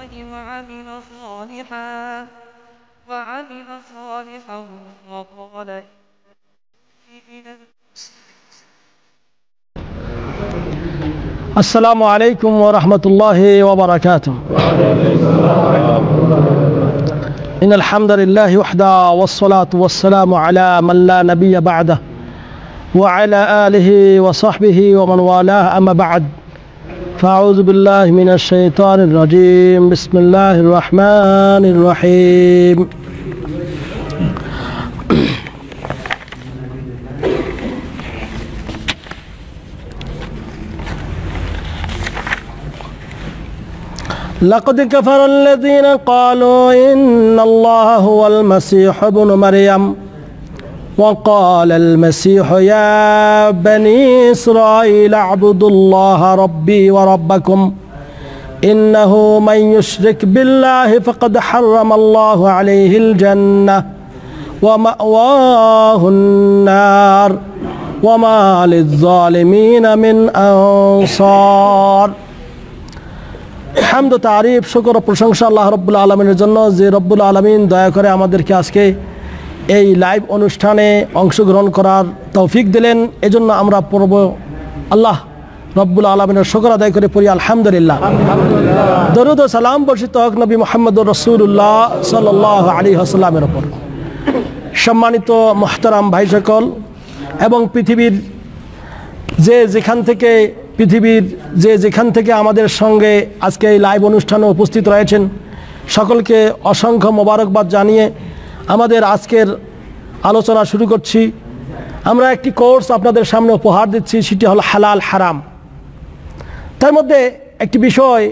وعمل صالحا وقال السلام عليكم ورحمة الله وبركاته. إن الحمد لله وحده والصلاة والسلام على من لا نبي بعده وعلى آله وصحبه ومن والاه أما بعد فأعوذ بالله من الشيطان الرجيم بسم الله الرحمن الرحيم. لقد كفر الذين قالوا إن الله هو المسيح ابن مريم وقال المسيح يا بني إسرائيل اعبدوا الله ربي وربكم إنه من يشرك بالله فقد حرم الله عليه الجنة ومأواه النار وما للظالمين من أنصار. হামদ তারিফ শুকর ও প্রশংসা আল্লাহ রব্বুল আলমিনের জন্য, যে রব্বুল আলমিন দয়া করে আমাদেরকে আজকে এই লাইভ অনুষ্ঠানে অংশগ্রহণ করার তৌফিক দিলেন। এজন্য আমরা পড়ব আল্লাহ রব্বুল আলমিনের শুকর আদায় করে পড়ি আলহামদুলিল্লাহ। দরুদ ও সালাম বর্ষিত হক নবী মুহাম্মদুর রাসূলুল্লাহ সাল্লাল্লাহু আলাইহি ওয়াসাল্লামের উপর। সম্মানিত মুহতারাম ভাই সকল এবং পৃথিবীর যে যেখান থেকে আমাদের সঙ্গে আজকে এই লাইভ অনুষ্ঠানে উপস্থিত রয়েছেন সকলকে অসংখ্য মোবারকবাদ জানিয়ে আমাদের আজকের আলোচনা শুরু করছি। আমরা একটি কোর্স আপনাদের সামনে উপহার দিচ্ছি, সেটি হলো হালাল হারাম। তার মধ্যে একটি বিষয়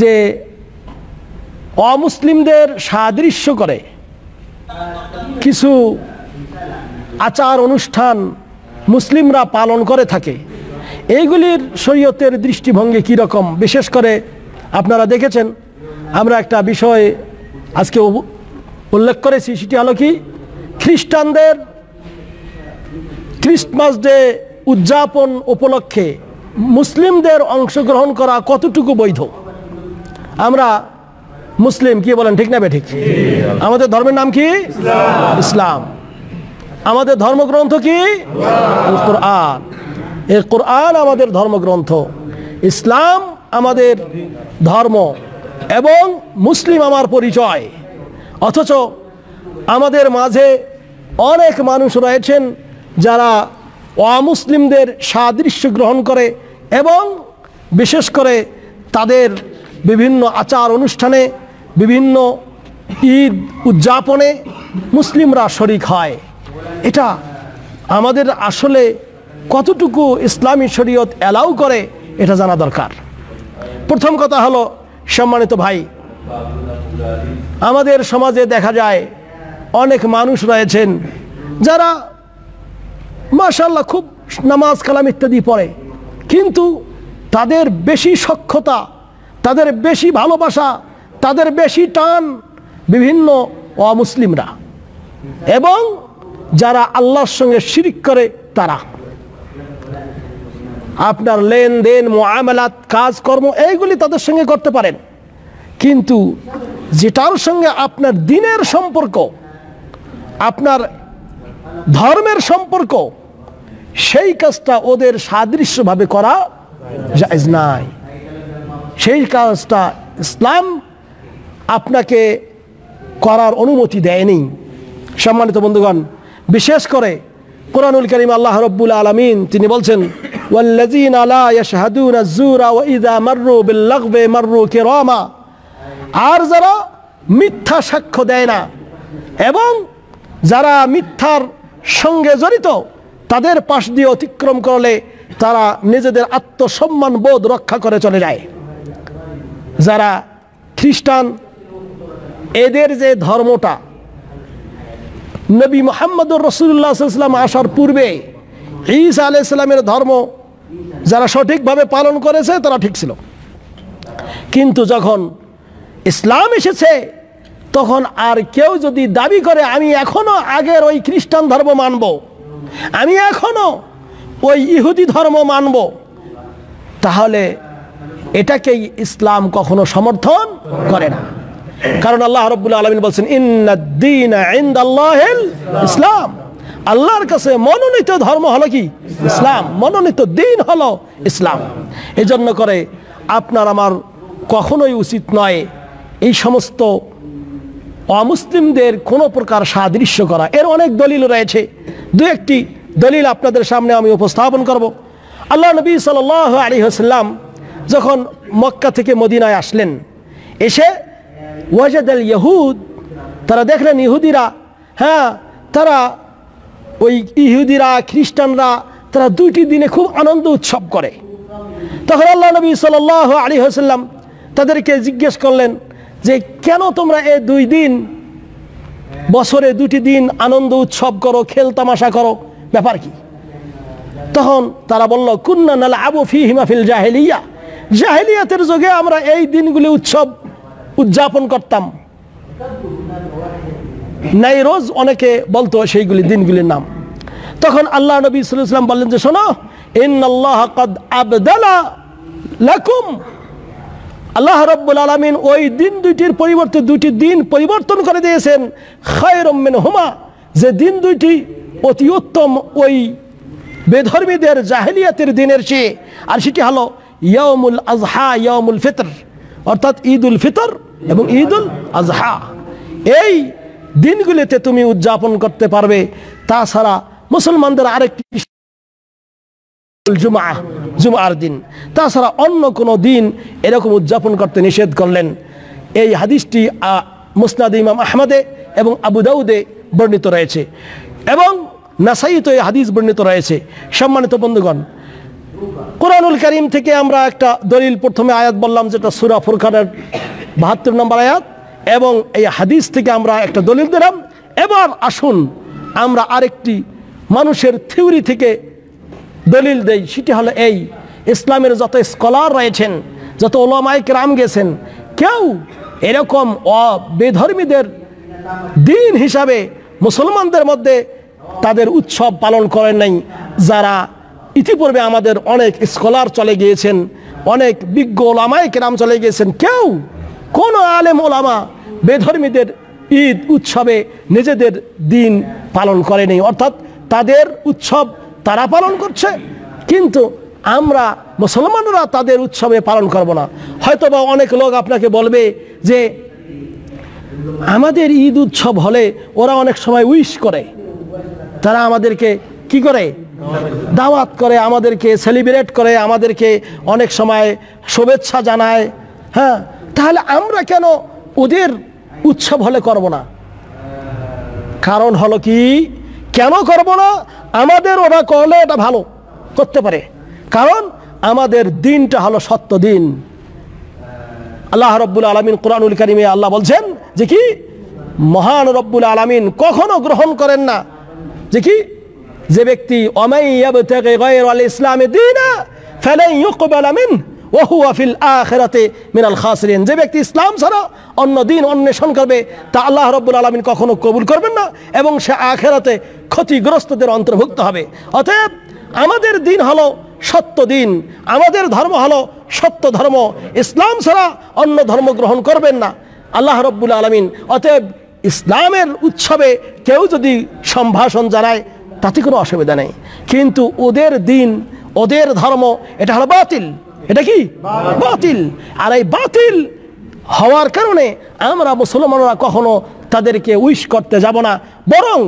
যে অমুসলিমদের সাদৃশ্য করে কিছু আচার অনুষ্ঠান মুসলিমরা পালন করে থাকে, এইগুলির শরীয়তের দৃষ্টিভঙ্গি কীরকম। বিশেষ করে আপনারা দেখেছেন আমরা একটা বিষয় আজকে উল্লেখ করেছি, সেটি হলো কি খ্রিস্টানদের ক্রিসমাস ডে উদযাপন উপলক্ষে মুসলিমদের অংশগ্রহণ করা কতটুকু বৈধ। আমরা মুসলিম, কি বলেন ঠিক না বেঠিক? আমাদের ধর্মের নাম কি? ইসলাম। আমাদের ধর্মগ্রন্থ কি? আল কোরআন। এই কোরআন আমাদের ধর্মগ্রন্থ, ইসলাম আমাদের ধর্ম এবং মুসলিম আমার পরিচয়। অথচ আমাদের মাঝে অনেক মানুষ রয়েছেন যারা অমুসলিমদের সাদৃশ্য গ্রহণ করে এবং বিশেষ করে তাদের বিভিন্ন আচার অনুষ্ঠানে, বিভিন্ন ঈদ উদযাপনে মুসলিমরা শরিক হয়। এটা আমাদের আসলে কতটুকু ইসলামী শরীয়ত অ্যালাউ করে এটা জানা দরকার। প্রথম কথা হলো, সম্মানিত ভাই, আমাদের সমাজে দেখা যায় অনেক মানুষ রয়েছেন যারা মাশাআল্লাহ খুব নামাজ কালাম ইত্যাদি পড়ে, কিন্তু তাদের বেশি সখ্যতা, তাদের বেশি ভালোবাসা, তাদের বেশি টান বিভিন্ন অমুসলিমরা এবং যারা আল্লাহর সঙ্গে শিরিক করে তারা। আপনার লেনদেন, মুআমালাত, কাজকর্ম এইগুলি তাদের সঙ্গে করতে পারেন, কিন্তু যেটার সঙ্গে আপনার দিনের সম্পর্ক, আপনার ধর্মের সম্পর্ক, সেই কাজটা ওদের সাদৃশ্যভাবে করা জায়েজ নাই। সেই কাজটা ইসলাম আপনাকে করার অনুমতি দেয়নি। সম্মানিত বন্ধুগণ, বিশেষ করে কোরআনুল কারীম আল্লাহ রাব্বুল আলামিন তিনি বলছেন, ওয়াল্লাযীনা লা ইয়াশহাদুনা আয-যুরা ওয়া ইযা মাররু বিল-লাগবি মাররু কিরামা। আর যারা মিথ্যা সাক্ষ্য দেয় না এবং যারা মিথ্যার সঙ্গে জড়িত, তাদের পাশ দিয়ে অতিক্রম করলে তারা নিজেদের আত্মসম্মান বোধ রক্ষা করে চলে যায়। যারা খ্রিস্টান, এদের যে ধর্মটা নবী মুহাম্মদুর রাসূলুল্লাহ সাল্লাল্লাহু আলাইহি ওয়াসাল্লাম আসার পূর্বে ঈসা আলাইহিস সালামের ধর্ম যারা সঠিকভাবে পালন করেছে তারা ঠিক ছিল, কিন্তু যখন ইসলাম এসেছে তখন আর কেউ যদি দাবি করে আমি এখনো আগের ওই খ্রিস্টান ধর্ম মানব, আমি এখনো ওই ইহুদি ধর্ম মানব, তাহলে এটাকেই ইসলাম কখনো সমর্থন করে না। কারণ আল্লাহ রাব্বুল আলামিন বলছেন ইন্নাদ-দীনা ইনদাল্লাহিল ইসলাম, আল্লাহর কাছে মনোনীত ধর্ম হলো কি? ইসলাম। মনোনীত দিন হলো ইসলাম। এজন্য করে আপনার আমার কখনোই উচিত নয় এই সমস্ত অমুসলিমদের কোনো প্রকার সাদৃশ্য করা। এর অনেক দলিল রয়েছে, দু একটি দলিল আপনাদের সামনে আমি উপস্থাপন করব। আল্লাহ নবী সাল্লাল্লাহু আলাইহি ওয়াসাল্লাম যখন মক্কা থেকে মদিনায় আসলেন, এসে ওয়াজাদাল ইয়াহুদ, তারা দেখলেন ইহুদিরা, তারা ওই ইহুদিরা খ্রিস্টানরা তারা দুইটি দিনে খুব আনন্দ উৎসব করে। তখন আল্লাহ নবী সাল্লাল্লাহু আলাইহি ওয়াসাল্লাম তাদেরকে জিজ্ঞেস করলেন যে কেন তোমরা এই দুই দিন, বছরে দুটি দিন আনন্দ উৎসব করো, খেল তামাশা করো, ব্যাপার কি? তখন তারা বলল কুন্না নালআবু ফীহিমা ফিল জাহিলিয়া, জাহিলিয়াতের যুগে আমরা এই দিনগুলি উৎসব উদযাপন করতাম। নাইরোজ অনেকে বলতো সেইগুলি দিনগুলির নাম। তখন আল্লাহ নবী সাল্লাল্লাহু আলাইহি ওয়াসাল্লাম বললেন যে শোনো, ইন্নাল্লাহা কাদ আবদালা লাকুম, আল্লাহ রাব্বুল আলামিন ওই দিন দুইটির পরিবর্তে দুটি দিন পরিবর্তন করে দিয়েছেন, খায়রুম মিনহুমা, যে দিন দুইটি অতি উত্তম ওই বেধর্মীদের জাহেলিয়াতের দিনের চেয়ে, আর সেটি হলো ইয়াউমুল আজহা, ইয়াউমুল ফিতর, অর্থাৎ ঈদুল ফিতর এবং ঈদুল আজহা। এই দিনগুলিতে তুমি উদযাপন করতে পারবে। তাছাড়া মুসলমানদের আরেকটি জুমার দিন, তাছাড়া অন্য কোনো দিন এরকম উদযাপন করতে নিষেধ করলেন। এই হাদিসটি মুসনাদ ইমাম আহমদে এবং আবু দাউদে বর্ণিত রয়েছে এবং নাসাইতে এই হাদিস বর্ণিত রয়েছে। সম্মানিত বন্ধুগণ, কোরআনুল কারীম থেকে আমরা একটা দলিল, প্রথমে আয়াত বললাম যেটা সূরা ফুরকানের ৭২ নম্বর আয়াত, এবং এই হাদিস থেকে আমরা একটা দলিল দিলাম। এবার আসুন আমরা আরেকটি মানুষের থিওরি থেকে দলিল দেই। সেটি হলো এই, ইসলামের যত স্কলার রয়েছেন, যত উলামায়ে কেরাম গেছেন, কেউ এরকম বেধর্মীদের দিন হিসাবে মুসলমানদের মধ্যে তাদের উৎসব পালন করেন নাই। যারা ইতিপূর্বে আমাদের অনেক স্কলার চলে গিয়েছেন, অনেক বিজ্ঞ উলামায়ে কেরাম চলে গিয়েছেন, কেউ কোনো আলেম ওলামা বেধর্মীদের ঈদ উৎসবে নিজেদের দিন পালন করেনি। অর্থাৎ তাদের উৎসব তারা পালন করছে, কিন্তু আমরা মুসলমানরা তাদের উৎসবে পালন করব না। হয়তোবা অনেক লোক আপনাকে বলবে যে আমাদের ঈদ উৎসব হলে ওরা অনেক সময় উইশ করে, তারা আমাদেরকে কি করে, দাওয়াত করে, আমাদেরকে সেলিব্রেট করে, আমাদেরকে অনেক সময় শুভেচ্ছা জানায়। তাহলে আমরা কেন ওদের উৎসব হলে করব না? কারণ হলো কি, কেন করব না? আমাদের ওরা করলে এটা ভালো করতে পারে, কারণ আমাদের দিনটা হলো সত্য দিন। আল্লাহ রাব্বুল আলামিন কোরআনুল কারীমে আল্লাহ বলছেন যে কি, মহান রব্বুল আলামিন কখনো গ্রহণ করেন না যে কি, যে ব্যক্তি ওয়ামান ইয়াবতাগি গায়রাল ইসলামি দীনা ফালান ইউকবালা মিনহু ওয়া হুয়া ফিল আখিরাতি মিনাল খাসিরিন, যে ব্যক্তি ইসলাম ছাড়া অন্য দিন অন্বেষণ করবে তা আল্লাহ রাব্বুল আলামিন কখনো কবুল করবেন না এবং সে আখিরাতে ক্ষতিগ্রস্তদের অন্তর্ভুক্ত হবে। অতএব আমাদের দিন হলো সত্য দিন, আমাদের ধর্ম হলো সত্য ধর্ম, ইসলাম ছাড়া অন্য ধর্ম গ্রহণ করবেন না আল্লাহ রাব্বুল আলামিন। অতএব ইসলামের উৎসবে কেউ যদি সম্ভাষণ জানায় তাতে কোনো অসুবিধা নেই, কিন্তু ওদের দিন, ওদের ধর্ম, এটা হলো বাতিল। এটা কি বাতিল। আর এই বাতিল হওয়ার কারণে আমরা মুসলমানরা কখনো তাদেরকে উইশ করতে যাব না, বরং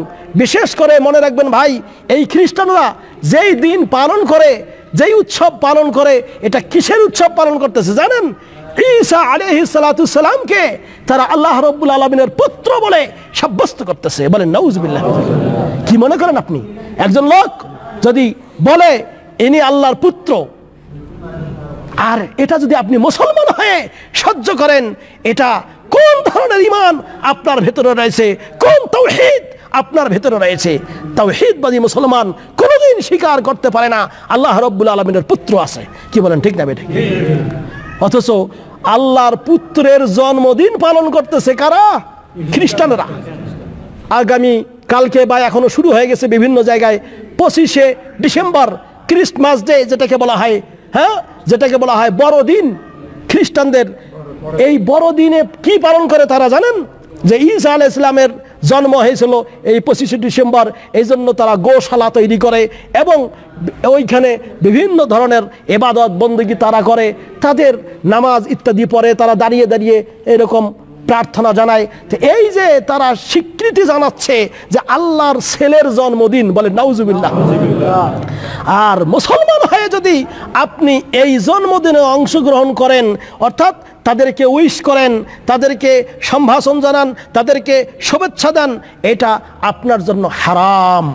বিশেষ করে মনে রাখবেন ভাই, এই খ্রিস্টানরা যেই দিন পালন করে, যেই উৎসব পালন করে, এটা কিসের উৎসব পালন করতেছে জানেন? ঈসা আলাইহিস সালাতু সালামকে তারা আল্লাহ রাব্বুল আলামিনের পুত্র বলে সাব্যস্ত করতেছে। বলেন নাউজুবিল্লাহ। কি মনে করেন আপনি, একজন লোক যদি বলে ইনি আল্লাহর পুত্র, আর এটা যদি আপনি মুসলমান হয়ে সহ্য করেন, এটা কোন ধরনের ঈমান আপনার ভেতরে রয়েছে, কোন তাওহীদ আপনার ভেতরে রয়েছে? তাওহীদবাদী মুসলমান কোনোদিন স্বীকার করতে পারে না আল্লাহ রাব্বুল আলামিনের পুত্র আছে। কি বলেন, ঠিক না বেঠিক? অথচ আল্লাহর পুত্রের জন্মদিন পালন করতেছে কারা? খ্রিস্টানরা। আগামী কালকে বা এখনো শুরু হয়ে গেছে বিভিন্ন জায়গায় 25শে ডিসেম্বর ক্রিসমাস ডে, যেটাকে বলা হয়, যেটাকে বলা হয় বড়দিন, খ্রিস্টানদের এই বড়দিনে কি পালন করে তারা জানেন? যে ঈসা আলাইহিস সালামের জন্ম হয়েছিল এই 25শে ডিসেম্বর, এই জন্য তারা গোশালা তৈরি করে এবং ওইখানে বিভিন্ন ধরনের ইবাদত বন্দেগী তারা করে, তাদের নামাজ ইত্যাদি পড়ে, তারা দাঁড়িয়ে দাঁড়িয়ে এরকম প্রার্থনা জানায়। তো এই যে তারা স্বীকৃতি জানাচ্ছে যে আল্লাহর ছেলের জন্মদিন, বলে নাউজুবিল্লাহ। আর মুসলমান হয়ে যদি আপনি এই জন্মদিনে অংশগ্রহণ করেন, অর্থাৎ তাদেরকে উইশ করেন, তাদেরকে সম্ভাষণ জানান, তাদেরকে শুভেচ্ছা দেন, এটা আপনার জন্য হারাম।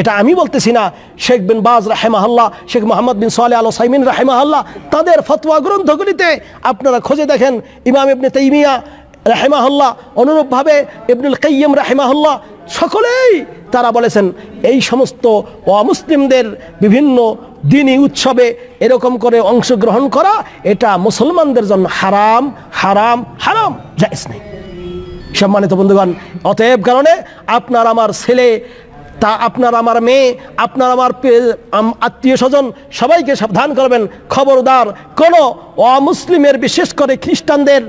এটা আমি বলতেছি না, শেখ বিন বাজ রাহিমাহুল্লাহ, শেখ মোহাম্মদ বিন সালেহ আল উসাইমিন রাহিমাহুল্লাহ, তাদের ফতোয়া গ্রন্থগুলিতে আপনারা খুঁজে দেখেন। ইমাম ইবনে তাইমিয়া রাহিমাহুল্লাহ, অনুরূপভাবে ইবনুল কাইয়্যিম রাহিমাহুল্লাহ, সকলেই তারা বলেছেন এই সমস্ত অমুসলিমদের বিভিন্ন দিনী উৎসবে এরকম করে অংশগ্রহণ করা এটা মুসলমানদের জন্য হারাম হারাম হারাম, জায়েজ নেই। সম্মানিত বন্ধুগণ, অতএব কারণে আপনার আমার ছেলে, তা আপনার আমার মেয়ে, আপনার আমার আত্মীয় স্বজন সবাইকে সাবধান করবেন, খবরদার কোনো অমুসলিমের, বিশেষ করে খ্রিস্টানদের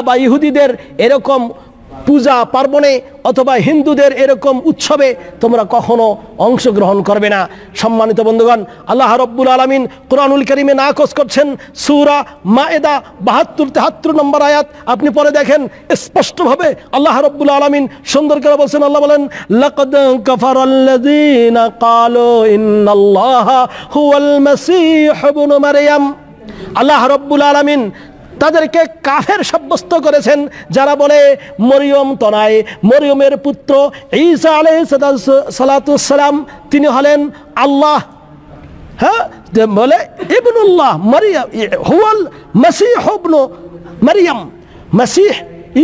বা ইহুদিদের এরকম পূজা পার্বণে অথবা হিন্দুদের এরকম উৎসবে তোমরা কখনো অংশগ্রহণ করবে না। সম্মানিত বন্ধুগণ, আল্লাহ রাব্বুল আলামিন কোরআনুল কারীমে নাকচ করছেন সূরা মায়েদা ৭২-৭৩ নম্বর আয়াত, আপনি পরে দেখেন স্পষ্টভাবে আল্লাহ রাব্বুল আলামিন সুন্দর করে বলছেন। আল্লাহ বলেন, লাকাদ কাফারাল্লাযীনা ক্বালু ইন্নাল্লাহা হুয়াল মাসীহ ইবনু মারইয়াম। আল্লাহ রাব্বুল আলামিন তাদেরকে কাফের সাব্যস্ত করেছেন যারা বলে মরিয়ম তো নয়, মরিয়মের পুত্র ঈসা আলাইহিস সালাম তিনি হলেন আল্লাহ। হ্যাঁ, বলে ইবনুল্লাহ, মারিয়াম হুয়াল মাসীহ ইবনু মারইয়াম, মাসীহ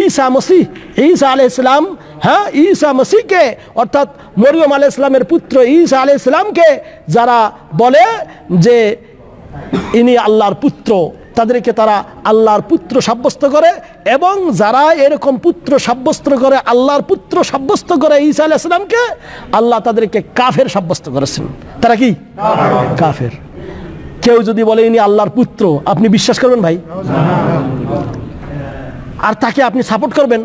ঈসা, মসিহ ঈসা আলাইহিস সালাম, হ্যাঁ ঈসা মসিহকে অর্থাৎ মরিয়ম আলাইহিস সালামের পুত্র ঈসা আলাইহিস সালামকে যারা বলে যে ইনি আল্লাহর পুত্র, তাদেরকে তারা আল্লাহর পুত্র সাব্যস্ত করে। এবং যারা এরকম পুত্র সাব্যস্ত করে, আল্লাহর পুত্র সাব্যস্ত করে ঈসা আলাইহিস সালামকে, আল্লাহ তাদেরকে কাফের সাব্যস্ত করেছেন। তারা কি? কাফের। কেউ যদি বলে ইনি আল্লাহর পুত্র, আপনি বিশ্বাস করবেন ভাই? আর তাকে আপনি সাপোর্ট করবেন?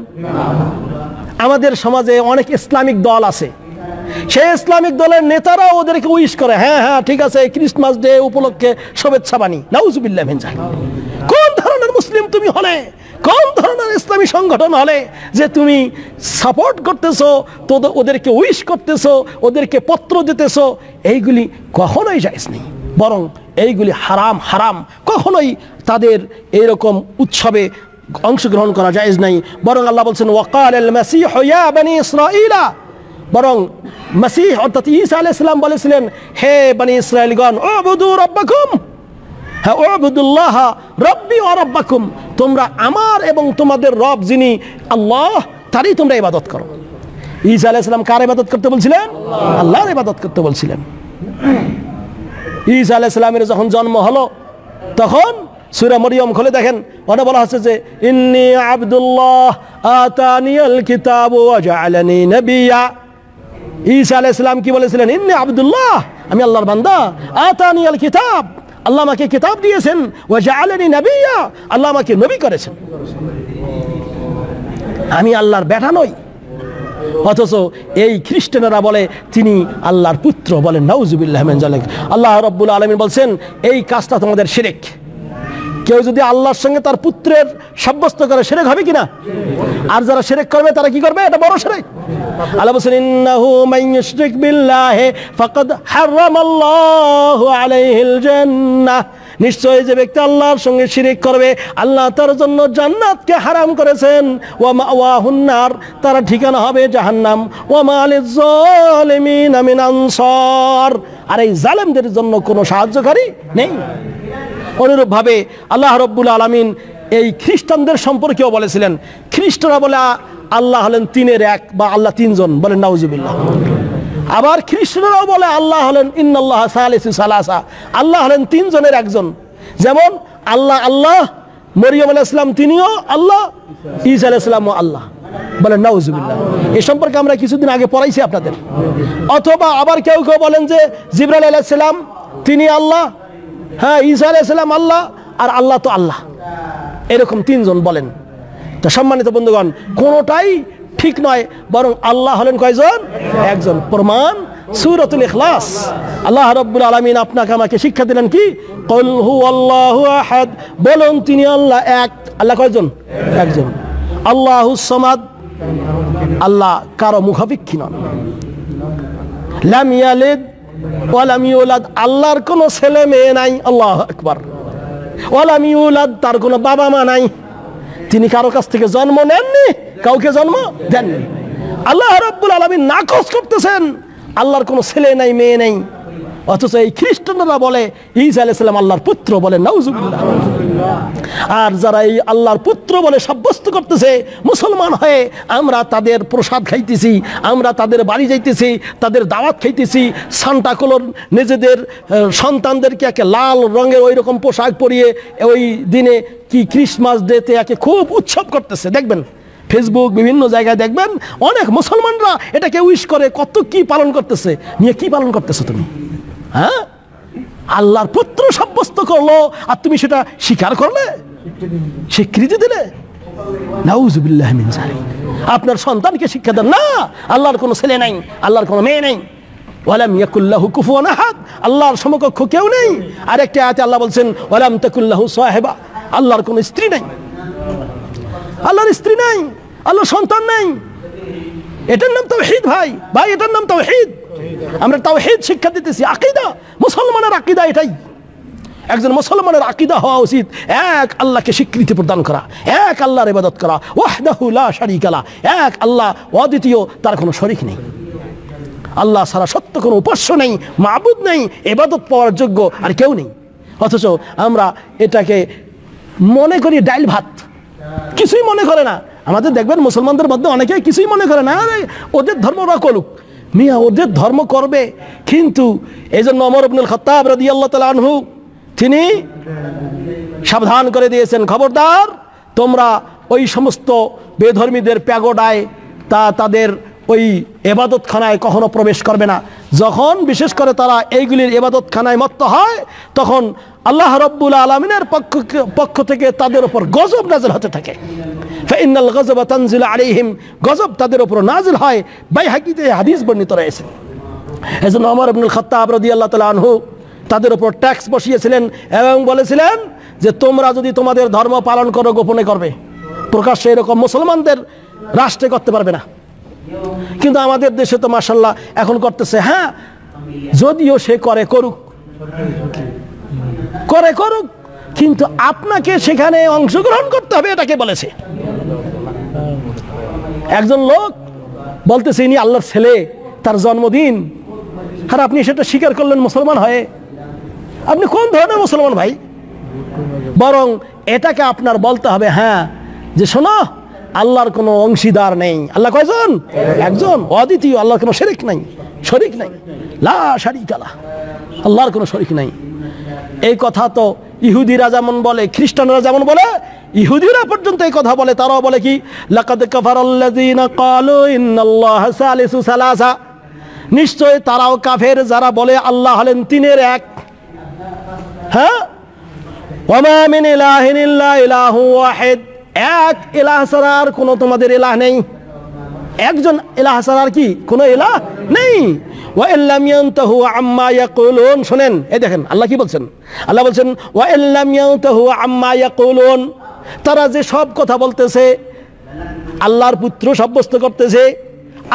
আমাদের সমাজে অনেক ইসলামিক দল আছে, সেই ইসলামিক দলের নেতারা ওদেরকে উইশ করে, হ্যাঁ হ্যাঁ ঠিক আছে, ক্রিসমাস ডে উপলক্ষে শুভেচ্ছা বাণী। নাউজুবিল্লাহ মিন যালিক। কোন ধরনের মুসলিম তুমি হলে, কোন ধরনের ইসলামী সংগঠন হলে যে তুমি সাপোর্ট করতেছো, তো ওদেরকে উইশ করতেছো, ওদেরকে পত্র দিতেছো, এইগুলি কখনোই জায়েজ নেই, বরং এইগুলি হারাম হারাম। কখনোই তাদের এইরকম উৎসবে অংশগ্রহণ করা জায়েজ নাই। বরং আল্লাহ বলছেন, ওয়াকালাল মাসীহু ইয়া বনী ইসরাঈলা, বরং মসিহ অর্থাৎ ঈসা আলাইহিস সালাম বলেছিলেন, হে বনী ইসরাঈলগণ, উবুদু রাব্বাকুম, হ্যাঁ উবুদুল্লাহ রাব্বি ওয়া রাব্বাকুম, তোমরা আমার এবং তোমাদের রব যিনি আল্লাহ, তারই তোমরা ইবাদত করো। ঈসা আলাইহিস সালাম কার ইবাদত করতে বলছিলেন? আল্লাহর ইবাদত করতে বলছিলেন। ঈসা আলাইহিস সালামের যখন জন্ম হলো, তখন সূরা মরিয়ম খুলে দেখেন, ওখানে বলা হচ্ছে যে ইন্নী আবদুল্লাহ আতানিয়াল কিতাব ওয়া জাআলানি নবিয়্যা। ঈসা আলাইহিস সালাম কি বলেছিলেন? ইন্নী আবদুল্লাহ, আমি আল্লাহর বান্দা, আতানিয়াল কিতাব, আল্লাহ আমাকে কিতাব দিয়েছেন, ওয়া জাআলানি নবিয়্যা, আল্লাহ আমাকে নবী করেছেন। আমি আল্লাহর বেটা নই। অথচ এই খ্রিস্টানেরা বলে তিনি আল্লাহর পুত্র, বলেন নাউজুবিল্লাহ মিন যালিক। আল্লাহ রাব্বুল আলামিন বলছেন এই কাজটা তোমাদের শিরক। কেউ যদি আল্লাহর সঙ্গে তার পুত্রের সাব্যস্ত করে, শিরক হবে কিনা? আর যারা শিরক করবে তারা কি করবে? এটা বড় শিরক। আল্লাহ বলেন, ইন্নাহু মান ইউশরিক বিল্লাহি ফাকাদ হারামাল্লাহু আলাইহিল জান্নাহ, নিশ্চয়ই যে ব্যক্তি আল্লাহর সঙ্গে শিরক করবে, আল্লাহ তার জন্য জান্নাতকে হারাম করেছেন। ওয়া মাওয়াহুন নার, তার ঠিকানা হবে জাহান্নাম। ওয়া মা লিজ জালিমিনা মিন আনসার, আর এই জালেমদের জন্য কোনো সাহায্যকারী নেই। অনুরূপভাবে আল্লাহ রাব্বুল আলামিন এই খ্রিস্টানদের সম্পর্কেও বলেছিলেন, খ্রিস্টানরা বলে আল্লাহ হলেন তিনের এক, বা আল্লাহ তিনজন, বলেন নাউজুবিল্লাহ। আবার খ্রিস্টানরাও বলে আল্লাহ হলেন ইন্নাল্লাহা সালিসু সালাসা, আল্লাহ হলেন তিনজনের একজন। যেমন আল্লাহ আল্লাহ, মরিয়ম আলাইহিস সালাম তিনিও আল্লাহ, ঈসা আলাইহিস সালামও আল্লাহ, বলেন নাউজুবিল্লাহ। এই সম্পর্কে আমরা কিছুদিন আগে পড়াইছি আপনাদের। অথবা আবার কেউ কেউ বলেন যে জিবরাইল আলাইহিস সালাম তিনি আল্লাহ, হ্যাঁ ঈসা আলাইহিস সালাম আল্লাহ, আর আল্লাহ তো আল্লাহ। এরকম 3 জন বলেন। তো সম্মানিত বন্ধুগণ, কোনোটাই ঠিক নয়, বরং আল্লাহ হলেন কয়জন? একজন। প্রমাণ সূরাতুল ইখলাস। আল্লাহ রাব্বুল আলামিন আপনাকে আমাকে শিক্ষা দিলেন কি? কুল হুয়াল্লাহু আহাদ, বলুন তিনি আল্লাহ এক। আল্লাহ কয়জন? একজন। আল্লাহুস সামাদ, আল্লাহ কারো মুখাপেক্ষী নন। লাম ইয়ালিদ ওয়া লাম ইউলাদ, আল্লাহর কোনো ছেলে মেয়ে নাই। আল্লাহু আকবার। ওয়া লাম ইউলাদ, তার কোনো বাবা মা নাই। তিনি কারো কাছ থেকে জন্ম নেননি, কাউকে জন্ম দেননি। আল্লাহ রাব্বুল আলামিন নাকচ করতেছেন আল্লাহর কোনো ছেলে নাই, মেয়ে নাই। অথচ এই খ্রিস্টানরা বলে ঈসা আলাইহিস সালাম আল্লাহর পুত্র, বলে নাউজুবিল্লাহ। আর যারা এই আল্লাহর পুত্র বলে সাব্যস্ত করতেছে মুসলমান হয়ে, আমরা তাদের প্রসাদ খাইতেছি, আমরা তাদের বাড়ি যাইতেছি, তাদের দাওয়াত খাইতেছি। সান্টাক্লজ নিজেদের সন্তানদেরকে একে লাল রঙের ওই রকম পোশাক পরিয়ে ওই দিনে কি ক্রিসমাস ডেতে একে খুব উৎসব করতেছে। দেখবেন ফেসবুক বিভিন্ন জায়গায় দেখবেন অনেক মুসলমানরা এটাকে উইশ করে, কত কি পালন করতেছে। নিয়ে কি পালন করতেছো তুমি? হ্যাঁ, আল্লাহর পুত্র সাব্যস্ত করলো আর তুমি সেটা স্বীকার করলে, স্বীকৃতি দিলে। নাউজুবিল্লাহ মিন যালিক। আপনার সন্তানকে শিক্ষা দেন না আল্লাহর কোনো ছেলে নাই, আল্লাহর কোনো মেয়ে নেই। ওয়ালাম ইয়াকুল্লাহু কুফুয়ান আহাদ, আল্লাহর সমকক্ষ কেউ নেই। আরেকটা আয়াতে আল্লাহ বলছেন ওয়ালাম তাকুল্লাহু সাহিবা, আল্লাহর কোনো স্ত্রী নাই। আল্লাহর স্ত্রী নাই, আল্লাহর সন্তান নাই। এটার নাম তাওহীদ ভাই, এটার নাম তাওহীদ। আমরা তাওহীদ শিক্ষা দিতেছি, আকীদা। মুসলমানের আকীদা এটাই। একজন মুসলমানের আকীদা হওয়া উচিত এক আল্লাহকে স্বীকৃতি প্রদান করা, এক আল্লাহর ইবাদত করা। ওয়াহদাহু লা শারীকা লাহ, এক আল্লাহ অদ্বিতীয়, তার কোনো শরীক নেই। আল্লাহ ছাড়া সত্য কোনো উপাস্য নেই, মাবুদ নেই, ইবাদত পাওয়ার যোগ্য আর কেউ নেই। অথচ আমরা এটাকে মনে করি ডাইল ভাত, কিছুই মনে করে না। আমাদের দেখবেন মুসলমানদের মধ্যে অনেকে কিছুই মনে করে না, আরে ওদের ধর্ম ওরা করুক। মিয়া ওদের ধর্ম করবে, কিন্তু এই জন্য ওমর ইবনুল খাত্তাব রাদিয়াল্লাহু তাআলা আনহু তিনি সাবধান করে দিয়েছেন, খবরদার তোমরা ওই সমস্ত বেধর্মীদের প্যাগোডায় তাদের ওই ইবাদতখানায় কখনো প্রবেশ করবে না। যখন বিশেষ করে তারা এইগুলির ইবাদতখানায় মত্ত হয়, তখন আল্লাহ রাব্বুল আলামিনের পক্ষ থেকে তাদের উপর গজব নাযিল হতে থাকে। ফাইনাল গজব তানজিল আলাইহিম, গজব তাদের উপর নাযিল হয়। বাইহাকিতে হাদিস বর্ণিত রয়েছে। এজন্য ওমর ইবনুল খাত্তাব রাদিয়াল্লাহু তাআলা আনহু তাদের উপর ট্যাক্স বসিয়েছিলেন এবং বলেছিলেন যে তোমরা যদি তোমাদের ধর্ম পালন করো গোপনে করবে, প্রকাশ্যে এরকম মুসলমানদের রাষ্ট্রে করতে পারবে না। কিন্তু আমাদের দেশে তো মাশাআল্লাহ এখন করতেছে। হ্যাঁ, যদিও সে করে করুক, কিন্তু আপনাকে সেখানে অংশগ্রহণ করতে হবে, এটাকে বলেছে। একজন লোক বলতেছে ইনি আল্লাহর ছেলে, তার জন্মদিন, আর আপনি সেটা স্বীকার করলেন মুসলমান হয়ে। আপনি কোন ধরনের মুসলমান ভাই? বরং এটাকে আপনার বলতে হবে হ্যাঁ, যে শোনো আল্লাহর কোনো অংশীদার নেই। আল্লাহ কয়জন? একজন, অদ্বিতীয়। আল্লাহর কোনো শরীক নাই, লা শারীকা লাহ, আল্লাহর কোনো শরীক নাই। এই কথা তো ইহুদিরা যেমন বলে, খ্রিস্টানরা যেমন বলে, ইহুদিরা পর্যন্ত এই কথা বলে। তারাও বলে কি, লাকাদ কাফারাল্লাযীনা ক্বালু ইন্নাল্লাহা সালিসু সালাসা, নিশ্চয় তারাও কাফের যারা বলে আল্লাহ হলেন তিনের এক। হ্যাঁ, ওয়া মা মিন ইলাহিন ইল্লা ইলাহু ওয়াহিদ, এক ইলাহ ছাড়া আর কোনো তোমাদের ইলাহ নেই। একজন ইলাহ ছাড়া আর কি কোনো ইলাহ নেই। ওয়া ইল্লাম ইয়ানতাহু আম্মা ইয়াকুলুন, শুনেন এই দেখেন আল্লাহ কি বলছেন। আল্লাহ বলছেন ওয়া ইল্লাম ইয়ানতাহু আম্মা ইয়াকুলুন, তারা যে সব কথা বলতেছে, আল্লাহর পুত্র সাব্যস্ত করতেছে,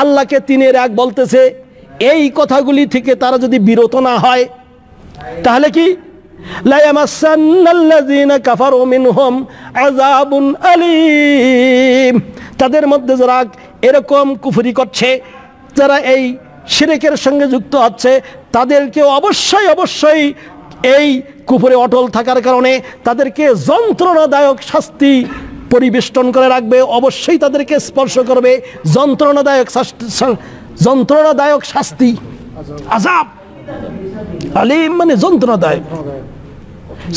আল্লাহকে তিনের এক বলতেছে, এই কথাগুলি থেকে তারা যদি বিরত না হয়, তাহলে কি লা ইয়ামাসান্নাল্লাযীনা কাফারু মিনহুম আযাবুন আলীম, তাদের মধ্যে যারা এরকম কুফরি করছে, যারা এই শিরকের সঙ্গে যুক্ত হচ্ছে, তাদেরকে অবশ্যই এই কুফরে অটল থাকার কারণে তাদেরকে যন্ত্রণাদায়ক শাস্তি পরিবেষ্টন করে রাখবে। অবশ্যই তাদেরকে স্পর্শ করবে যন্ত্রণাদায়ক শাস্তি, আযাব। আলীম মানে যন্ত্রণাদায়ক।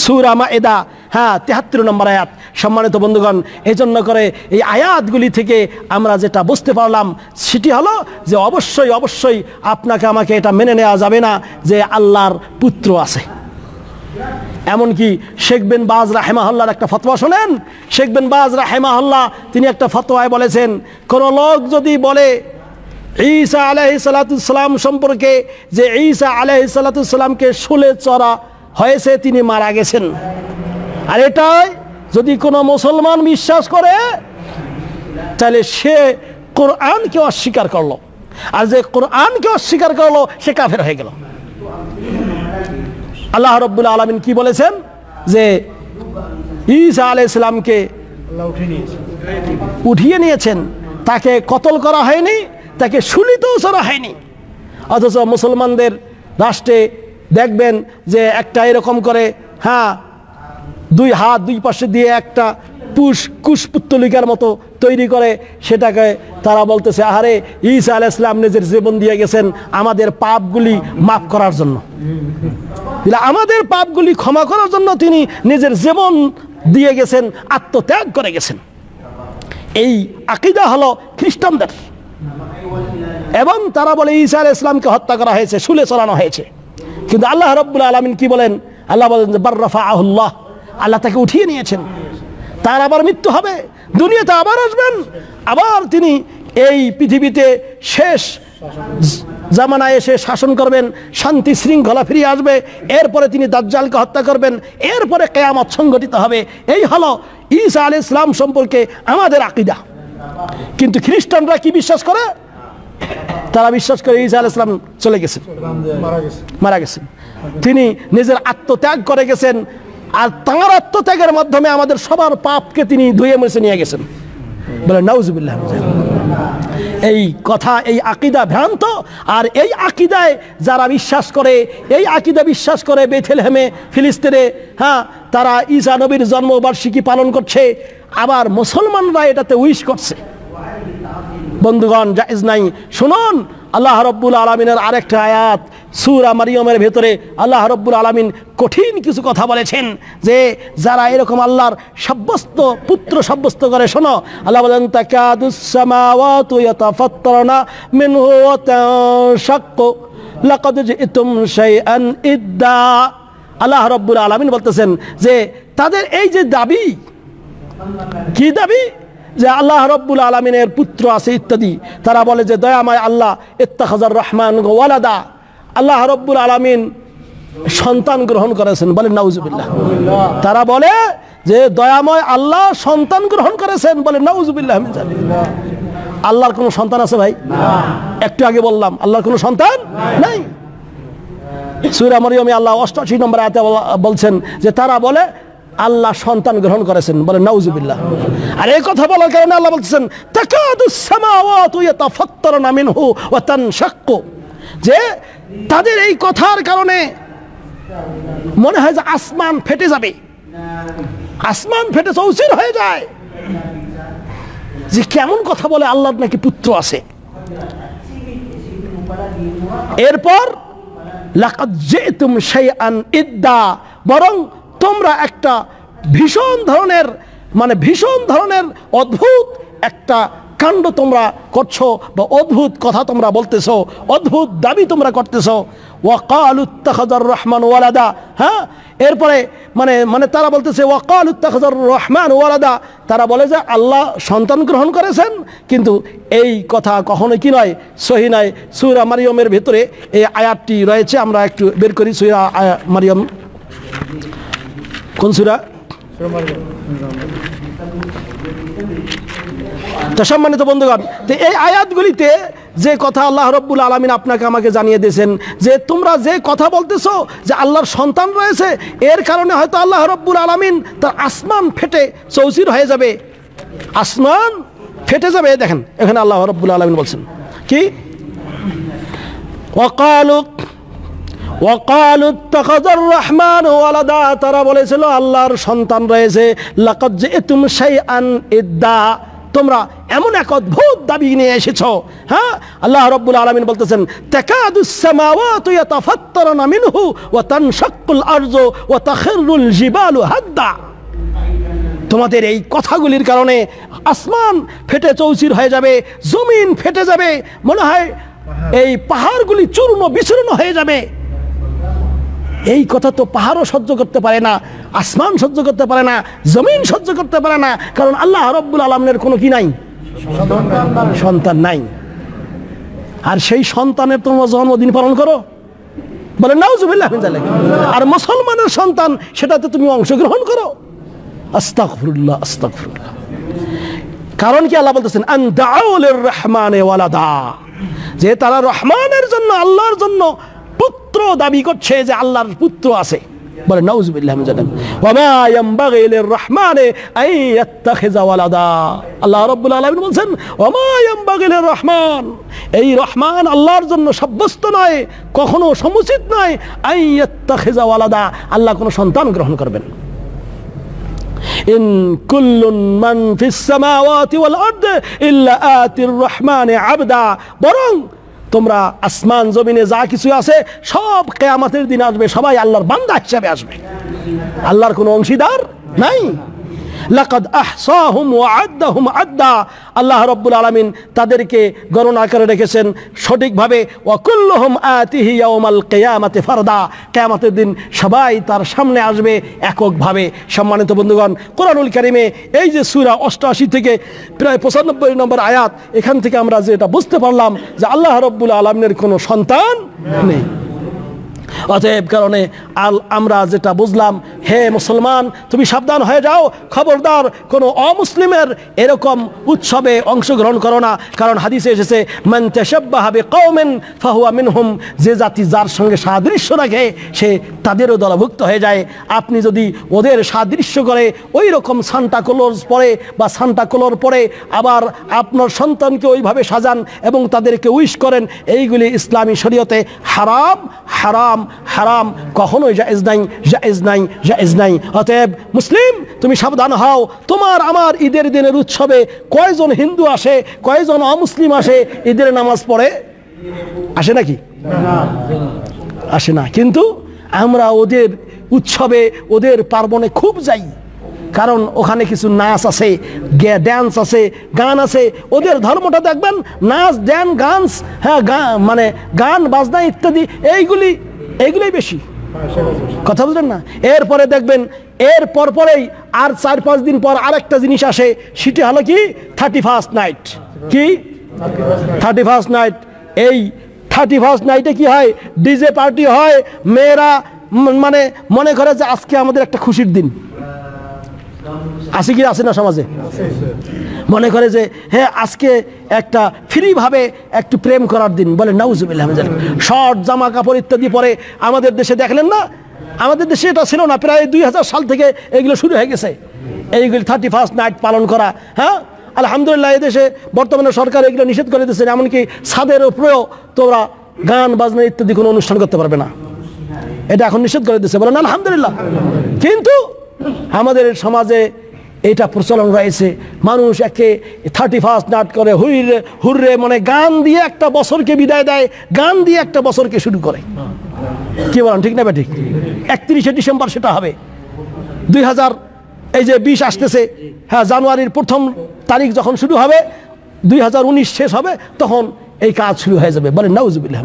সূরা মায়েদা, হ্যাঁ ৭৩ নম্বর আয়াত। সম্মানিত বন্ধুগণ, এই জন্য করে এই আয়াতগুলি থেকে আমরা যেটা বুঝতে পারলাম সেটি হলো যে অবশ্যই আপনাকে আমাকে এটা মেনে নেওয়া যাবে না যে আল্লাহর পুত্র আছে। এমনকি শেখ বিন বাজ রাহিমাহুল্লাহর একটা ফতোয়া শোনেন। শেখ বিন বাজ রাহিমাহুল্লাহ তিনি একটা ফতোয়ায় বলেছেন, কোন লোক যদি বলে ঈসা আলাইহিস সালাম সম্পর্কে যে ঈসা আলাইহিস সালামকে শুলে চড়া হয়েছে, তিনি মারা গেছেন, আর এটাই যদি কোনো মুসলমান বিশ্বাস করে তাহলে সে কোরআনকে অস্বীকার করলো, আর যে কোরআনকে অস্বীকার করলো সে কাফের হয়ে গেল। আল্লাহ রাব্বুল আলামিন কি বলেছেন যে ঈসা আলাইহিস সালামকে উঠিয়ে নিয়েছেন, তাকে কতল করা হয়নি, তাকে শুলিতেও চড়া হয়নি। অথচ মুসলমানদের রাষ্ট্রে দেখবেন যে একটা এরকম করে, হ্যাঁ, দুই হাত দুই পাশে দিয়ে একটা কুশপুত্তলিকার মতো তৈরি করে, সেটাকে তারা বলতেছে আহারে ঈসা আলাইহিস সালাম নিজের জীবন দিয়ে গেছেন আমাদের পাপগুলি মাফ করার জন্য, আমাদের পাপগুলি ক্ষমা করার জন্য তিনি নিজের জীবন দিয়ে গেছেন, আত্মত্যাগ করে গেছেন। এই আকীদা হলো খ্রিস্টানদের, এবং তারা বলে ঈসা আলাইহিস সালামকে হত্যা করা হয়েছে, শুলে চড়ানো হয়েছে। কিন্তু আল্লাহ রাব্বুল আলামিন কি বলেন? আল্লাহ বলেন যে বার রাফাআহুল্লাহ, আল্লাহ তাকে উঠিয়ে নিয়েছেন। তার আবার মৃত্যু হবে, দুনিয়াতে আবার আসবেন, আবার তিনি এই পৃথিবীতে শেষ জামানায় এসে শাসন করবেন, শান্তি শৃঙ্খলা ফিরিয়ে আসবে, এরপরে তিনি দাজ্জালকে হত্যা করবেন, এরপরে কিয়ামত সংঘটিত হবে। এই হলো ঈসা আলাইহিস সালাম সম্পর্কে আমাদের আকীদা। কিন্তু খ্রিস্টানরা কি বিশ্বাস করে? তারা বিশ্বাস করে ঈসা আলাইহিস সালাম চলে গেছেন, মারা গেছেন, তিনি নিজের আত্মত্যাগ করে গেছেন, আর তাঁর আত্মত্যাগের মাধ্যমে আমাদের সবার পাপকে তিনি ধুয়ে মুছে নিয়ে গেছেন। বলে নাউজুবিল্লাহ। এই কথা, এই আকীদা ভ্রান্ত। আর এই আকীদায় যারা বিশ্বাস করে, এই আকীদা বিশ্বাস করে বেথলেহেমে ফিলিস্তিনে, হ্যাঁ, তারা ঈসা নবীর জন্মবার্ষিকী পালন করছে, আবার মুসলমানরা এটাতে উইশ করছে। বন্ধুগণ, জায়েজ নাই। শুনুন, আল্লাহ রাব্বুল আলামিনের আরেকটা আয়াত সূরা মারইয়ামের ভেতরে আল্লাহ রাব্বুল আলামিন কঠিন কিছু কথা বলেছেন, যে যারা এরকম আল্লাহর সাব্যস্ত পুত্র সাব্যস্ত করে, শোনো, আল্লাহ বলেন তাকাদুস সামাওয়াতু ইয়াতাফাত্তারনা মিনহু ওয়া তানশাক্কু লাকাদ জিতুম শাইআন ইদ্দা। আল্লাহ রাব্বুল আলামিন বলতেছেন যে তাদের এই যে দাবি, কি দাবি? যে আল্লাহ রাব্বুল আলামিনের পুত্র আছে ইত্যাদি। তারা বলে যে দয়াময় আল্লাহ ইত্তাখাযার রহমান ওয়ালাদা, আল্লাহ রাব্বুল আলামিন সন্তান গ্রহণ করেছেন। বলে নাউজুবিল্লাহ। তারা বলে যে দয়াময় আল্লাহ সন্তান গ্রহণ করেছেন। বলে নাউজুবিল্লাহ মিন যালিক। আল্লাহর কোনো সন্তান আছে ভাই? একটু আগে বললাম আল্লাহর কোনো সন্তান নাই। সূরা মারইয়ামে আল্লাহ 88 নম্বর আয়াতে বলছেন যে তারা বলে আল্লাহ সন্তান গ্রহণ করেছেন। বলে নাউজুবিল্লাহ। আর এই কথা বলার কারণে আল্লাহ বলতেছেন তাকাদুস সামাওয়াতু ইয়াতাফাত্তারনা মিনহু ওয়া তানশাক্কু, যে তাদের এই কথার কারণে মনে হয় যে আসমান ফেটে যাবে, আসমান ফেটে চৌচির হয়ে যায়, যে কেমন কথা বলে আল্লাহর নাকি পুত্র আছে। এরপর লাকাদ জিতুম শাইআন ইদ্দা, বরং তোমরা একটা ভীষণ ধরনের অদ্ভুত একটা কাণ্ড তোমরা করছো, বা অদ্ভুত কথা তোমরা বলতেছো, অদ্ভুত দাবি তোমরা করতেছো। ওয়াকালু ইত্তাখাযার রহমান ওয়ালাদা, হ্যাঁ, এরপরে মানে তারা বলতেছে ওয়াকালু ইত্তাখাযার রহমান ওয়ালাদা, তারা বলে যে আল্লাহ সন্তান গ্রহণ করেছেন। কিন্তু এই কথা কখনো কি নয়, সহি নয়। সূরা মারইয়ামের ভিতরে এই আয়াতটি রয়েছে, আমরা একটু বের করি। সূরা মারইয়াম কোন সূরা? তো সম্মানিত বন্ধুগণ, তো এই আয়াতগুলিতে যে কথা আল্লাহ রাব্বুল আলামিন আপনাকে আমাকে জানিয়ে দিয়েছেন, যে তোমরা যে কথা বলতেছো যে আল্লাহর সন্তান রয়েছে, এর কারণে হয়তো আল্লাহ রাব্বুল আলামিন তার আসমান ফেটে চৌচির হয়ে যাবে, আসমান ফেটে যাবে। দেখেন এখানে আল্লাহ রাব্বুল আলামিন বলছেন কি, ওয়াকালু ইত্তাখাযার রহমান ওয়ালাদা, তারা বলেছিল আল্লাহর সন্তান রয়েছে। লাকাদ জিতুম শাইআন ইদ্দা, তোমরা এমন এক অদ্ভুত দাবি নিয়ে এসেছো। হ্যাঁ, আল্লাহ রাব্বুল আলামিন বলতেছেন তাকাদুস সামাওয়াতু ইয়াতাফাত্তারনা মিনহু ওয়া তানশাক্কুল আরযু ওয়া তাখিরুল জিবালু হাদ্দা, তোমাদের এই কথাগুলির কারণে আসমান ফেটে চৌচির হয়ে যাবে, জমিন ফেটে যাবে, মনে হয় এই পাহাড়গুলি চূর্ণ বিচূর্ণ হয়ে যাবে। এই কথা তো পাহাড়ও সহ্য করতে পারে না, আসমান সহ্য করতে পারে না, জমিন সহ্য করতে পারে না, কারণ আল্লাহ রাব্বুল আলামিনের কোনো কি নাই, সন্তান নাই। আর সেই সন্তানের তোমরা জন্মদিন পালন করো, বলে নাউজুবিল্লাহ মিন যালিক। আর মুসলমানের সন্তান, সেটাতে তুমি অংশগ্রহণ করো। আস্তাগফিরুল্লাহ, আস্তাগফিরুল্লাহ। কারণ কি আল্লাহ বলতেছেন আন দাউ লিররহমানি ওয়ালাদা, যে তারা রহমানের জন্য, আল্লাহর জন্য পুত্র দাবি করছে, যে আল্লাহর পুত্র আছে। বলে নাউজুবিল্লাহ মিন যালিক। ওয়া মা ইয়ানবাগি লিররহমানি আন ইয়াত্তাখিযা ওয়ালাদা। আল্লাহ রাব্বুল আলামিন বলেন ওয়া মা ইয়ানবাগি লিররহমান, এই রহমান আল্লাহর জন্য সাব্যস্ত নয়, কখনো সমুচিত নয়, আন ইয়াত্তাখিযা ওয়ালাদা, আল্লাহ কোনো সন্তান গ্রহণ করবেন। ইন কুল্লুন মান ফিস সামাওয়াতি ওয়াল আরদি ইল্লা আতির রহমানি আবদা, বরং তোমরা আসমান জমিনে যা কিছু আছে সব কিয়ামতের দিন আসবে, সবাই আল্লাহর বান্দা হিসেবে আসবে, আল্লাহর কোনো অংশীদার নাই। লাকাদ আহসাহুম ওয়া আদ্দাহুম আদ্দা, আল্লাহ রাব্বুল আলামিন তাদেরকে গণনা করে রেখেছেন সঠিকভাবে। ওয়া কুল্লুহুম আতিহি ইয়াউমাল কিয়ামাতি ফারদা, কিয়ামতের দিন সবাই তার সামনে আসবে এককভাবে। সম্মানিত বন্ধুগণ, কোরআনুল কারীমে এই যে সূরা 88 থেকে প্রায় 95 নম্বর আয়াত, এখান থেকে আমরা যেটা বুঝতে পারলাম যে আল্লাহ রাব্বুল আলামিনের কোনো সন্তান নেই। অতএব কারণে আমরা যেটা বুঝলাম, হে মুসলমান তুমি সাবধান হয়ে যাও, খবরদার কোনো অমুসলিমের এরকম উৎসবে অংশগ্রহণ করো না। কারণ হাদিসে এসেছে মান তাশাব্বাহা বিকওমিন ফাহুয়া মিনহুম, যে জাতি যার সঙ্গে সাদৃশ্য রাখে সে তাদেরও দলভুক্ত হয়ে যায়। আপনি যদি ওদের সাদৃশ্য করে ওই রকম সান্টা ক্লজ পরে বা সান্টা ক্লর পরে আবার আপনার সন্তানকে ওইভাবে সাজান এবং তাদেরকে উইশ করেন, এইগুলি ইসলামী শরীয়তে হারাম, হারাম, হারাম, কখনোই জায়েজ নাই, জায়েজ নাই, জায়েজ নাই। অতএব মুসলিম তুমি সাবধান হও, তোমার আমার ঈদের দিনের উৎসবে কয়জন হিন্দু আসে, কয়জন অমুসলিম আসে, ঈদের নামাজ পড়ে? আসে নাকি? আসে না। কিন্তু আমরা ওদের উৎসবে, ওদের পার্বণে খুব যাই, কারণ ওখানে কিছু নাচ আছে, ড্যান্স আছে, গান আছে। ওদের ধর্মটা দেখবেন নাচ, ড্যান্স, গান, হ্যাঁ মানে গান বাজনা ইত্যাদি, এইগুলোই বেশি। কথা বুঝলেন না? এরপরে দেখবেন এর পরেই আর 4-5 দিন পর আরেকটা জিনিস আসে, সেটা হলো কি 31st নাইট। কি 31st নাইট? এই 31st নাইটে কি হয়? ডিজে পার্টি হয়, মেয়েরা মানে মনে করে যে আজকে আমাদের একটা খুশির দিন। আছে কি আছে না সমাজে? মনে করে যে হ্যাঁ আজকে একটা ফ্রিভাবে একটু প্রেম করার দিন। বলে নাউজুবিল্লাহ মিন যালিক। শর্ট জামা কাপড় ইত্যাদি পরে আমাদের দেশে দেখলেন না? আমাদের দেশে এটা ছিল না, প্রায় 2000 সাল থেকে এগুলো শুরু হয়ে গেছে, এইগুলি 31st নাইট পালন করা। হ্যাঁ আলহামদুলিল্লাহ, এদেশে বর্তমানে সরকার এগুলো নিষেধ করে দিয়েছে, এমনকি ছাদের উপরেও তোমরা গান বাজনা ইত্যাদি কোনো অনুষ্ঠান করতে পারবে না, এটা এখন নিষেধ করে দিয়েছে। বলেন আলহামদুলিল্লাহ। কিন্তু আমাদের সমাজে এটা প্রচলন রয়েছে, মানুষ একে 31st নাইট করে হুররে মানে গান দিয়ে একটা বছরকে বিদায় দেয়, গান দিয়ে একটা বছরকে শুরু করে। কি বলেন, ঠিক না বে ঠিক? 31শে ডিসেম্বর সেটা হবে। 2020 আসতেছে, হ্যাঁ জানুয়ারির 1ম তারিখ যখন শুরু হবে, 2019 শেষ হবে, তখন এই কাজ শুরু হয়ে যাবে। বলেন নাউজুবিল্লাহ।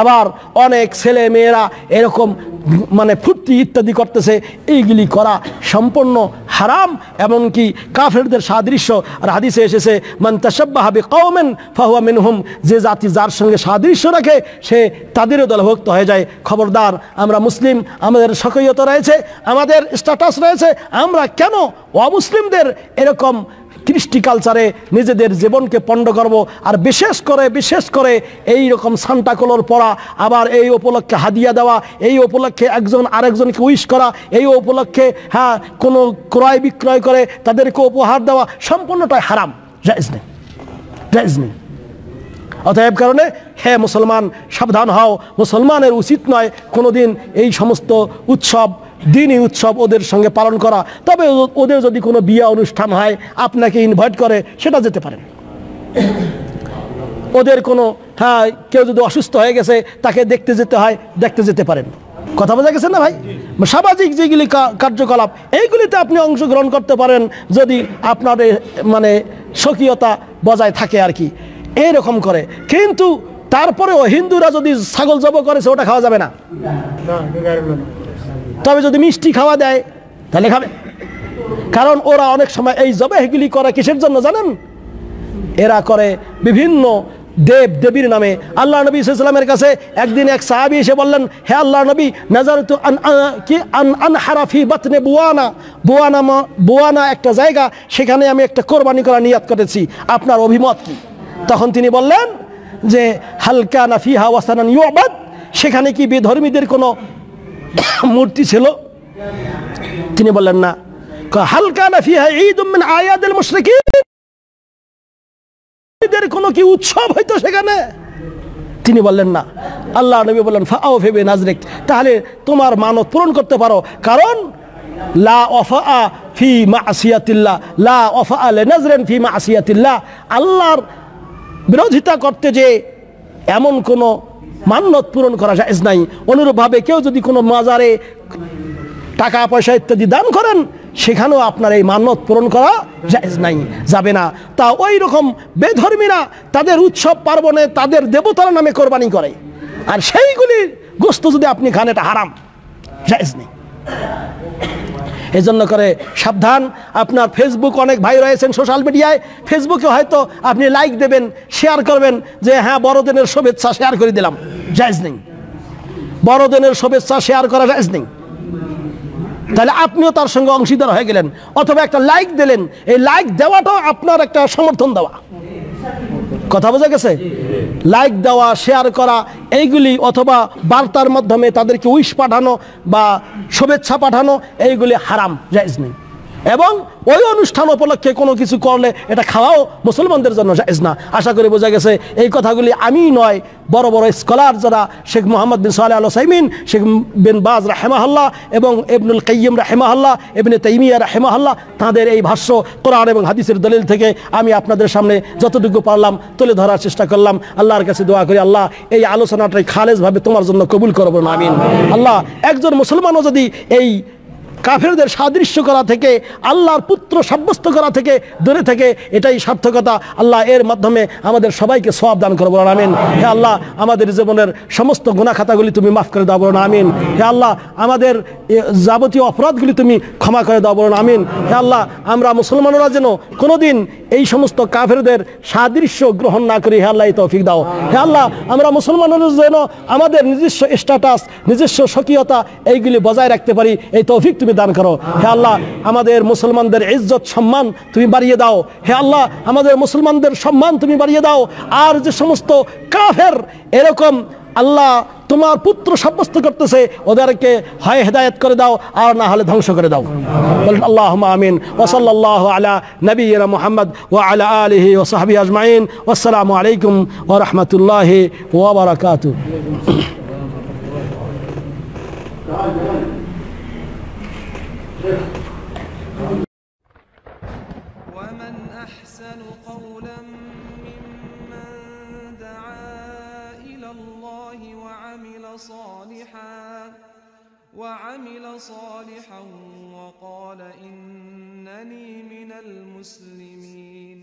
আবার অনেক ছেলে মেয়েরা এরকম মানে ফুর্তি ইত্যাদি করতেছে, এইগুলি করা সম্পূর্ণ হারাম, এমনকি কাফেরদের সাদৃশ্য। আর হাদিসে এসেছে মান তাশাব্বাহা বিকওমিন ফাহুয়া মিনহুম, যে জাতি যার সঙ্গে সাদৃশ্য রাখে সে তাদেরও দলভুক্ত হয়ে যায়। খবরদার, আমরা মুসলিম, আমাদের স্বকীয়তা রয়েছে, আমাদের স্ট্যাটাস রয়েছে, আমরা কেন অমুসলিমদের এরকম কৃষ্টি কালচারে নিজেদের জীবনকে পণ্ড করব? আর বিশেষ করে এই রকম সান্টা ক্লজ পরা, আবার এই উপলক্ষে হাদিয়া দেওয়া, এই উপলক্ষে একজন আরেকজনকে উইশ করা, এই উপলক্ষে হ্যাঁ কোনো ক্রয় বিক্রয় করে তাদেরকে উপহার দেওয়া, সম্পূর্ণটাই হারাম, জায়েজ নেই, জায়েজ নেই। অতএব কারণে হে মুসলমান সাবধান হও, মুসলমানের উচিত নয় কোনোদিন এই সমস্ত উৎসব, দিনই উৎসব ওদের সঙ্গে পালন করা। তবে ওদের যদি কোনো বিয়ে অনুষ্ঠান হয়, আপনাকে ইনভাইট করে, সেটা যেতে পারেন। ওদের কোনো হ্যাঁ কেউ যদি অসুস্থ হয়ে গেছে, তাকে দেখতে যেতে হয়, দেখতে যেতে পারেন। কথা বোঝা গেছে না ভাই? সামাজিক যেগুলি কার্যকলাপ, এইগুলিতে আপনি অংশগ্রহণ করতে পারেন যদি আপনার মানে স্বকীয়তা বজায় থাকে আর কি, এইরকম করে। কিন্তু তারপরেও হিন্দুরা যদি ছাগল জবাই করেছে ওটা খাওয়া যাবে না, তবে যদি মিষ্টি খাওয়া দেয় তাহলে খাবে। কারণ ওরা অনেক সময় এই জবাইগুলি করে কিসের জন্য জানেন? এরা করে বিভিন্ন দেব দেবীর নামে। আল্লাহ নবী সাল্লাল্লাহু আলাইহি ওয়াসাল্লামের কাছে একদিন এক সাহাবী এসে বললেন, হে আল্লাহ নবী, নাজারতু আন হারাফি বাতনে বুয়ানা একটা জায়গা, সেখানে আমি একটা কোরবানি করার নিয়াত করেছি, আপনার অভিমত কি? তখন তিনি বললেন যে হালকা নাফিহা ওয়াসানান ইউবাদ, সেখানে কি বেধর্মীদের কোনো মূর্তি ছিল? তিনি বললেন না। হালকা নাফিহা ঈদুম মিন আয়াদিল মুশরিকিন, কোনো কি উৎসব হইতো সেখানে? তিনি বললেন না। আল্লাহ নবী বললেন ফাআউফি বিনাজরিক, তাহলে তোমার মানত পূরণ করতে পারো, কারণ লা ওয়াফা ফি মাসিয়াতিল্লাহ, লা ওয়াফা লিনাজরিন ফি মাসিয়াতিল্লাহ, আল্লাহর বিরোধিতা করতে যে এমন কোনো মান্যত পূরণ করা জায়েজ নাই। অনুরূপভাবে কেউ যদি কোনো মাজারে টাকা পয়সা ইত্যাদি দান করেন, সেখানেও আপনার এই মান্যত পূরণ করা জায়েজ নাই, যাবে না। তা ওই রকম বেধর্মীরা তাদের উৎসব পার্বণে তাদের দেবতার নামে কোরবানি করে, আর সেইগুলির গোশত যদি আপনি খান, এটা হারাম, জায়েজ নেই। এই জন্য করে সাবধান। আপনার ফেসবুক, অনেক ভাই রয়েছেন সোশ্যাল মিডিয়ায়, ফেসবুকে হয়তো আপনি লাইক দেবেন, শেয়ার করবেন, যে হ্যাঁ বড়দিনের শুভেচ্ছা শেয়ার করে দিলাম, জায়েজ নেই। বড়দিনের শুভেচ্ছা শেয়ার করা জায়েজ নেই। তাহলে আপনিও তার সঙ্গে অংশীদার হয়ে গেলেন। অথবা একটা লাইক দিলেন, এই লাইক দেওয়াটাও আপনার একটা সমর্থন দেওয়া। কথা বোঝা গেছে? লাইক দেওয়া, শেয়ার করা, এইগুলি অথবা বার্তার মাধ্যমে তাদেরকে উইশ পাঠানো বা শুভেচ্ছা পাঠানো, এইগুলি হারাম, জায়েজ নেই। এবং ওই অনুষ্ঠান উপলক্ষে কোনো কিছু করলে এটা খাওয়াও মুসলমানদের জন্য জায়েজ না। আশা করি বোঝা গেছে। এই কথাগুলি আমি নয়, বড় বড় স্কলার যারা শেখ মোহাম্মদ বিন সালেহ আল উসাইমিন, শেখ বিন বাজ রাহিমাহুল্লাহ এবং ইবনুল কাইয়িম রাহিমাহুল্লাহ, ইবনে তাইমিয়া রাহিমাহুল্লাহ, তাদের এই ভাষ্য কোরআন এবং হাদিসের দলিল থেকে আমি আপনাদের সামনে যতটুকু পারলাম তুলে ধরার চেষ্টা করলাম। আল্লাহর কাছে দোয়া করি, আল্লাহ এই আলোচনাটাই খালেজভাবে তোমার জন্য কবুল করবো না, আমিন। আল্লাহ, একজন মুসলমানও যদি এই কাফেরদের সাদৃশ্য করা থেকে, আল্লাহর পুত্র সাব্যস্ত করা থেকে দূরে থেকে, এটাই সার্থকতা। আল্লাহ এর মাধ্যমে আমাদের সবাইকে সওয়াব দান করো, বলুন আমিন। হে আল্লাহ, আমাদের জীবনের সমস্ত গুনাহ খাতাগুলি তুমি মাফ করে দাও, বলুন আমিন। হে আল্লাহ, আমাদের যাবতীয় অপরাধগুলি তুমি ক্ষমা করে দাও, বলুন আমিন। হে আল্লাহ, আমরা মুসলমানরা যেন কোনোদিন এই সমস্ত কাফেরদের সাদৃশ্য গ্রহণ না করি, হে আল্লাহ এই তৌফিক দাও। হে আল্লাহ, আমরা মুসলমানরা যেন আমাদের নিজস্ব স্ট্যাটাস, নিজস্ব স্বকীয়তা এইগুলি বজায় রাখতে পারি, এই তৌফিক তুমি দান করো। হে আল্লাহ, আমাদের মুসলমানদের ইজ্জত সম্মান তুমি বাড়িয়ে দাও। হে আল্লাহ, আমাদের মুসলমানদের সম্মান তুমি বাড়িয়ে দাও। আর যে সমস্ত কাফের এরকম আল্লাহ তোমার পুত্র সাব্যস্ত করতেছে, ওদেরকে হয় হেদায়েত করে দাও, আর না হলে ধ্বংস করে দাও। বলেন আল্লাহুম্মা আমিন। ওয়া সাল্লাল্লাহু আলা নবিয়িনা মুহাম্মদ ওয়া আলা আলিহি ওয়া সাহবিহি আজমাইন। ওয়াসসালামু আলাইকুম ওয়া রাহমাতুল্লাহি ওয়া বারাকাতুহু। ومن أحسن قولا ممن دعا إلى الله وعمل صالحا وقال إنني من المسلمين.